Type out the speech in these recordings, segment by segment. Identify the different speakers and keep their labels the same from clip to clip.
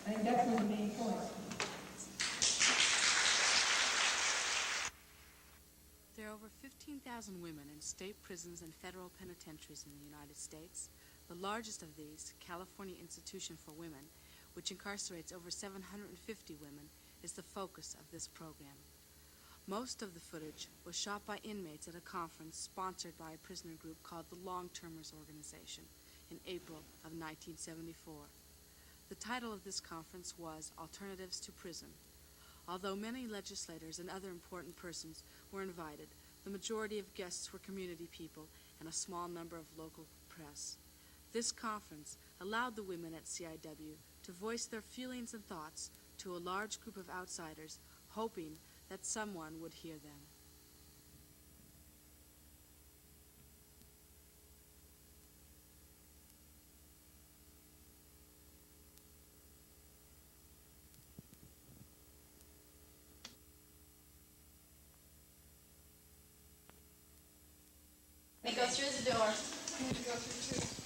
Speaker 1: I think that's one of the main points.
Speaker 2: There are over 15,000 women in state prisons and federal penitentiaries in the United States. The largest of these, California Institution for Women, which incarcerates over 750 women, is the focus of this program. Most of the footage was shot by inmates at a conference sponsored by a prisoner group called the Long-Termers Organization in April of 1974. The title of this conference was Alternatives to Prison. Although many legislators and other important persons were invited, the majority of guests were community people and a small number of local press. This conference allowed the women at CIW to voice their feelings and thoughts to a large group of outsiders, hoping that someone would hear them.
Speaker 3: Let me go through the door.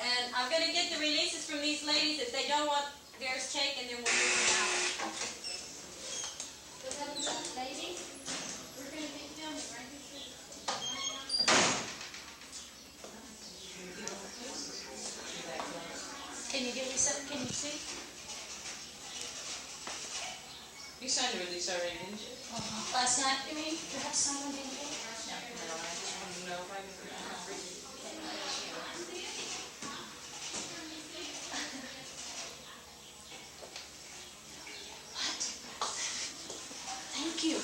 Speaker 3: And I'm going to get the releases from these ladies. If they don't want theirs taken, then we'll move them out. Ladies, we're going to be filming right here. Can you give me something? Can you see?
Speaker 4: You signed the release already, didn't you?
Speaker 3: Last night, you mean? Perhaps someone didn't get it?
Speaker 4: No, I just wanted to know if I could read it.
Speaker 3: What? Thank you.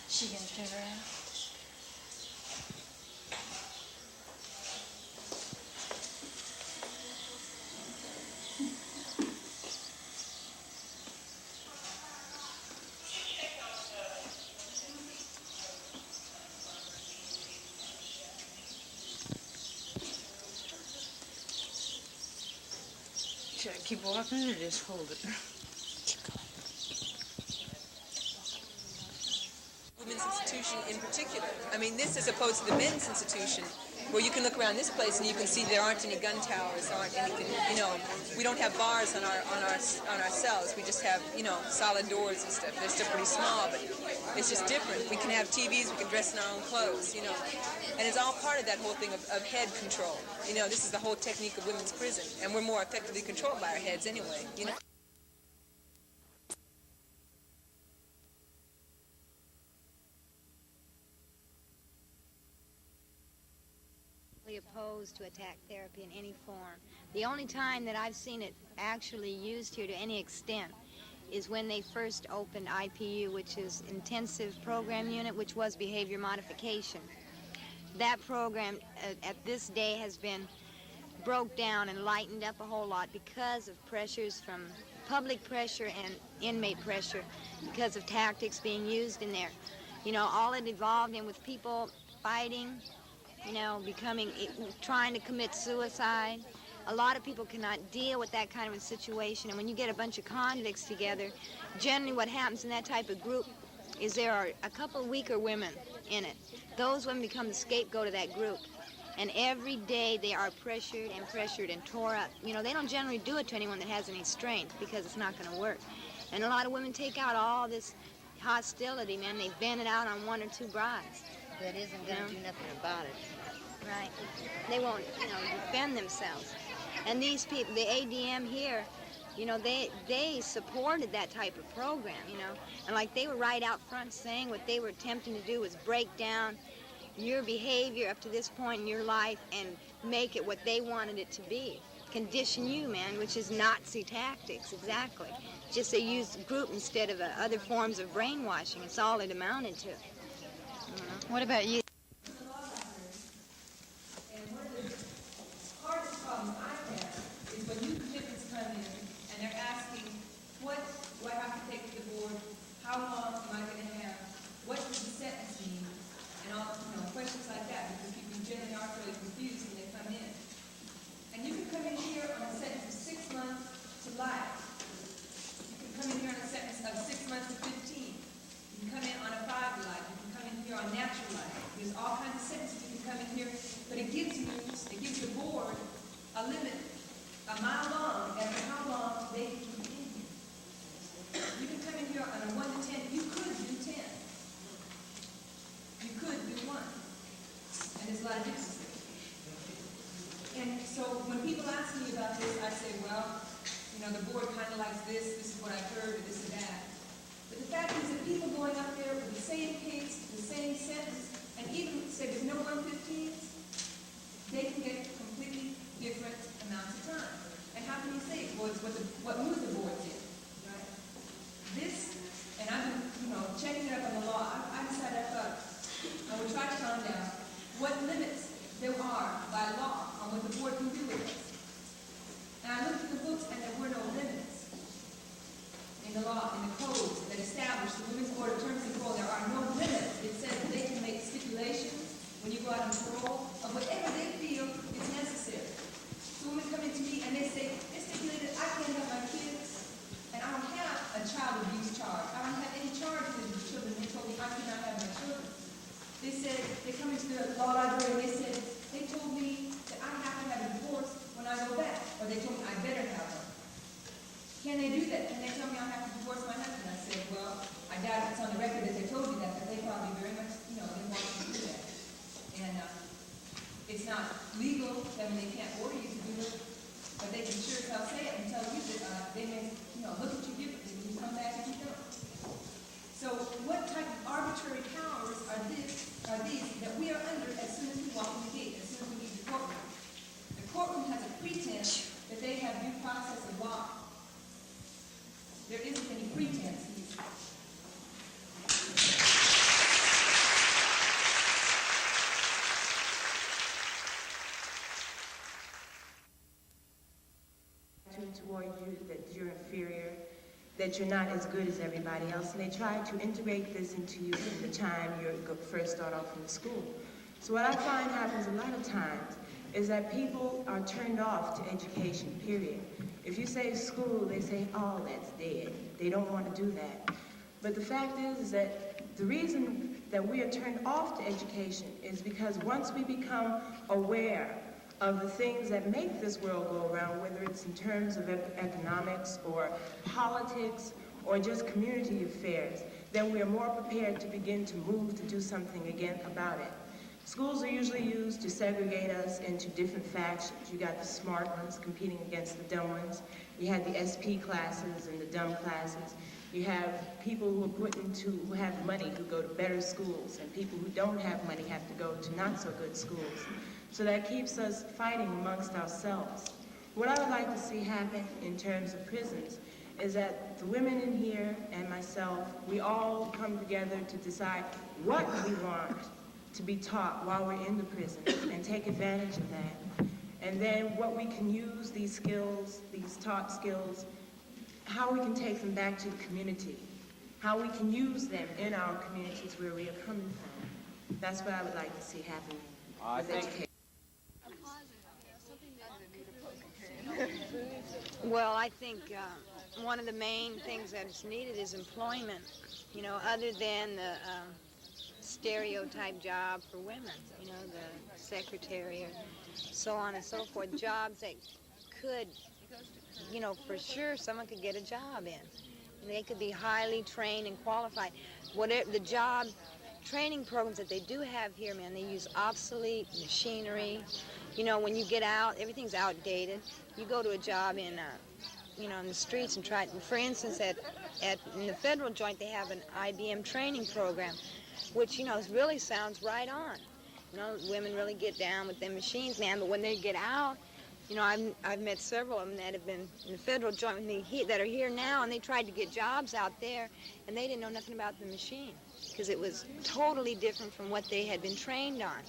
Speaker 3: She gonna turn around?
Speaker 4: Should I keep walking or just hold it?
Speaker 5: Women's institution in particular. I mean, this as opposed to the men's institution, where you can look around this place and you can see there aren't any gun towers, there aren't anything. You know, we don't have bars on our cells. We just have, you know, solid doors and stuff. They're still pretty small, but it's just different. We can have TVs. We can dress in our own clothes. You know, and it's all part of that whole thing of head control. You know, this is the whole technique of women's prison, and we're more effectively controlled by our heads anyway. You know.
Speaker 6: Opposed to attack therapy in any form. The only time that I've seen it actually used here to any extent is when they first opened IPU, which is Intensive Program Unit, which was behavior modification. That program at this day has been broke down and lightened up a whole lot because of pressures from public pressure and inmate pressure, because of tactics being used in there. You know, all it evolved in with people fighting, you know, trying to commit suicide. A lot of people cannot deal with that kind of a situation, and when you get a bunch of convicts together, generally what happens in that type of group is there are a couple of weaker women in it. Those women become the scapegoat of that group, and every day they are pressured and tore up. You know, they don't generally do it to anyone that has any strength because it's not going to work. And a lot of women take out all this hostility, man. They vent it out on one or two brides.
Speaker 7: That isn't going to do nothing about it.
Speaker 6: Right. They won't, you know, defend themselves. And these people, the ADM here, you know, they supported that type of program, you know. And like they were right out front saying what they were attempting to do was break down your behavior up to this point in your life and make it what they wanted it to be. Condition you, man, which is Nazi tactics, exactly. Just they used group instead of other forms of brainwashing. It's all it amounted to.
Speaker 7: What about you?
Speaker 1: And one of the hardest problems I have is when new commitments come in and they're asking, what do I have to take to the board? How long am I going to have? What does the sentence mean? And all, you know, questions like that, because people generally are really confused when they come in. And you can come in here on a sentence of 6 months to life. You can come in here on a sentence of 6 months to 15. You can come in on a 5 to life. You can say there's no 115s, they can get completely different amounts of time. And how can you say it? Well, it's what moves the board did, right? This, and I've been, checking it up on the law. I decided I thought I would try to find out what limits there are by law on what the board can do with this. And I looked at the books, and there were no limits in the law, in the codes that establish the Women's Board of Terms and Control. There are no limits. It says that they can make stipulations when you go out on parole of whatever they feel is necessary. So women come into me and they say, it's stipulated I can't have my kids, and I don't have a child abuse charge. I don't have any charge with the children. They told me I cannot have my children. They said, they come into the law library and they said, they told me that I have to have a divorce when I go back, or they told me I better have one. Can they do that? Can they tell me I have to divorce my husband? I said, well, I doubt it's on the record that they told you that, but they probably very much, they want you to do that. And it's not legal. I mean, they can't order you to do it, but they can sure as hell say it and tell you that they may, look at you differently when you come back and you don't. So what type of arbitrary powers are these that we are under as soon as we walk in the gate, as soon as we leave the courtroom? The courtroom has a pretense that they have due process of law. There isn't any pretense.
Speaker 8: Toward you that you're inferior, that you're not as good as everybody else, and they try to integrate this into you from the time you first start off in the school. So what I find happens a lot of times is that people are turned off to education, period. If you say school, they say, oh, that's dead. They don't want to do that. But the fact is that the reason that we are turned off to education is because once we become aware of the things that make this world go around, whether it's in terms of economics or politics or just community affairs, then we are more prepared to begin to move to do something again about it. Schools are usually used to segregate us into different factions. You got the smart ones competing against the dumb ones. You had the SP classes and the dumb classes. You have people who have money who go to better schools, and people who don't have money have to go to not so good schools. So that keeps us fighting amongst ourselves. What I would like to see happen in terms of prisons is that the women in here and myself, we all come together to decide what we want to be taught while we're in the prison and take advantage of that. And then what we can use these skills, these taught skills, how we can take them back to the community, how we can use them in our communities where we are coming from. That's what I would like to see happen with education.
Speaker 6: Well, I think one of the main things that is needed is employment, other than the stereotype job for women, the secretary or so on and so forth, jobs that could, for sure someone could get a job in. And they could be highly trained and qualified. Whatever the job training programs that they do have here, man, they use obsolete machinery. When you get out, everything's outdated. You go to a job in, in the streets and try, for instance, in the federal joint, they have an IBM training program, which, really sounds right on. Women really get down with their machines, man, but when they get out, I've met several of them that have been in the federal joint that are here now, and they tried to get jobs out there, and they didn't know nothing about the machine because it was totally different from what they had been trained on.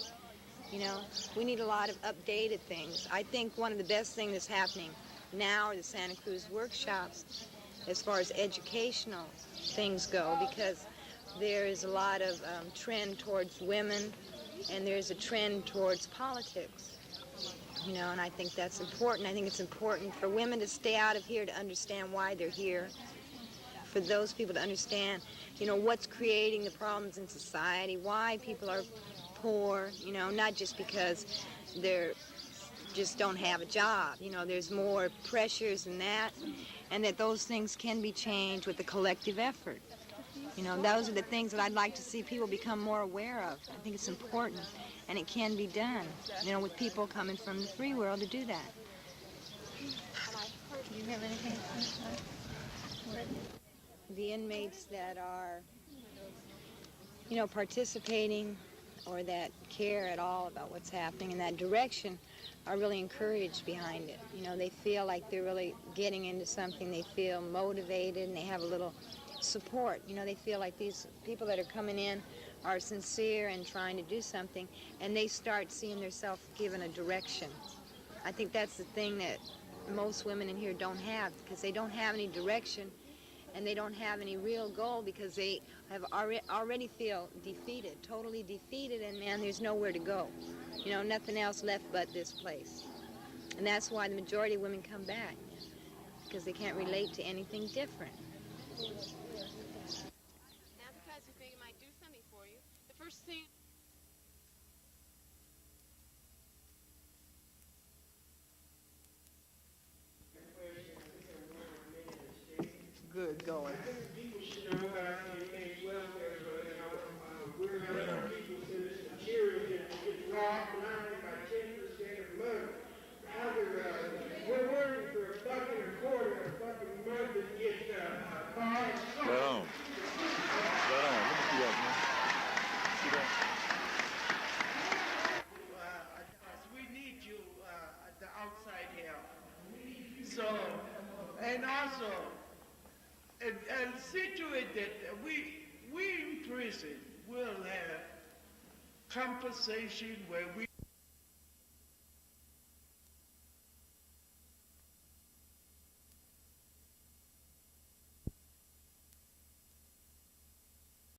Speaker 6: We need a lot of updated things. I think one of the best things that's happening now are the Santa Cruz workshops as far as educational things go, because there is a lot of trend towards women, and there's a trend towards politics. And I think that's important. I think it's important for women to stay out of here to understand why they're here, for those people to understand, what's creating the problems in society, why people are poor, not just because they're just don't have a job. There's more pressures than that, and that those things can be changed with a collective effort. Those are the things that I'd like to see people become more aware of. I think it's important, and it can be done, with people coming from the free world to do that.
Speaker 7: Do you have anything to say?
Speaker 6: The inmates that are, participating or that care at all about what's happening and that direction are really encouraged behind it. You know, they feel like they're really getting into something. They feel motivated and they have a little support. You know, they feel like these people that are coming in are sincere and trying to do something, and they start seeing themselves given a direction. I think that's the thing that most women in here don't have, because they don't have any direction and they don't have any real goal, because they have already feel defeated, totally defeated, and man, there's nowhere to go. You know, nothing else left but this place. And that's why the majority of women come back, because they can't relate to anything different.
Speaker 2: Advertising figure might do something for you. The first thing...
Speaker 9: Good going. We need you at the outside here. So, and also, and situated, we in prison will have compensation where we